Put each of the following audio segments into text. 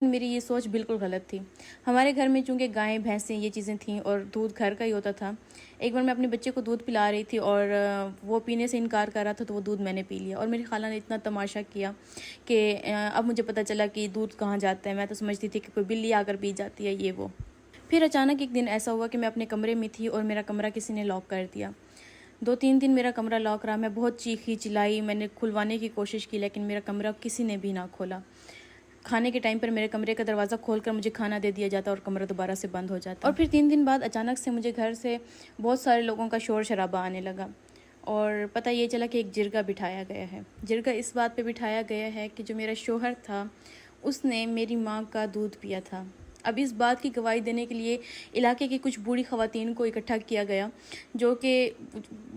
میری یہ سوچ بالکل غلط تھی۔ ہمارے گھر میں چونکہ گائیں بھینسیں یہ چیزیں تھیں اور دودھ گھر کا ہی ہوتا تھا۔ ایک بار میں اپنے بچے کو دودھ پلا رہی تھی اور وہ پینے سے انکار کر رہا تھا، تو وہ دودھ میں نے پی لیا، اور میری خالہ نے اتنا تماشا کیا کہ اب مجھے پتہ چلا کہ دودھ کہاں جاتا ہے۔ میں تو سمجھتی تھی کہ کوئی بلی آ کر پی جاتی ہے یہ وہ۔ پھر اچانک ایک دن ایسا ہوا کہ میں اپنے کمرے میں تھی اور میرا کمرہ کسی نے لاک کر دیا۔ 2-3 دن میرا کمرہ لاک رہا۔ میں بہت چیخی چلائی، میں نے کھلوانے کی کوشش کی، لیکن میرا کمرہ کسی نے بھی نہ کھولا۔ کھانے کے ٹائم پر میرے کمرے کا دروازہ کھول کر مجھے کھانا دے دیا جاتا اور کمرہ دوبارہ سے بند ہو جاتا۔ اور پھر 3 دن بعد اچانک سے مجھے گھر سے بہت سارے لوگوں کا شور شرابہ آنے لگا، اور پتہ یہ چلا کہ ایک جرگہ بٹھایا گیا ہے۔ جرگہ اس بات پہ بٹھایا گیا ہے کہ جو میرا شوہر تھا اس نے میری ماں کا دودھ پیا تھا۔ اب اس بات کی گواہی دینے کے لیے علاقے کی کچھ بوڑھی خواتین کو اکٹھا کیا گیا، جو کہ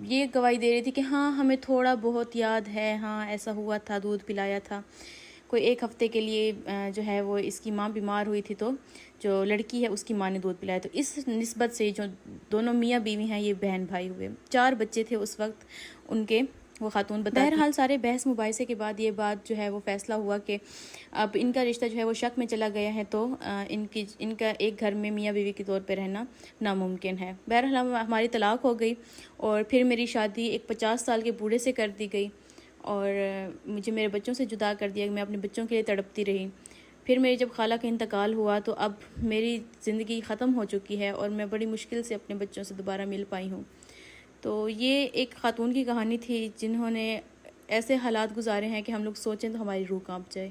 یہ گواہی دے رہی تھی کہ ہاں ہمیں تھوڑا بہت یاد ہے، ہاں ایسا ہوا تھا، دودھ پلایا تھا۔ کوئی 1 ہفتے کے لیے جو ہے وہ اس کی ماں بیمار ہوئی تھی، تو جو لڑکی ہے اس کی ماں نے دودھ پلایا۔ تو اس نسبت سے جو دونوں میاں بیوی ہیں یہ بہن بھائی ہوئے۔ 4 بچے تھے اس وقت ان کے، وہ خاتون بتاتی۔ بہرحال سارے بحث مباحثے کے بعد یہ بات جو ہے وہ فیصلہ ہوا کہ اب ان کا رشتہ جو ہے وہ شک میں چلا گیا ہے، تو ان کا ایک گھر میں میاں بیوی کے طور پہ رہنا ناممکن ہے۔ بہرحال ہماری طلاق ہو گئی، اور پھر میری شادی ایک 50 سال کے بوڑھے سے کر دی گئی، اور مجھے میرے بچوں سے جدا کر دیا۔ میں اپنے بچوں کے لیے تڑپتی رہی۔ پھر میری جب خالہ کا انتقال ہوا تو اب میری زندگی ختم ہو چکی ہے، اور میں بڑی مشکل سے اپنے بچوں سے دوبارہ مل پائی ہوں۔ تو یہ ایک خاتون کی کہانی تھی جنہوں نے ایسے حالات گزارے ہیں کہ ہم لوگ سوچیں تو ہماری روح کانپ جائے۔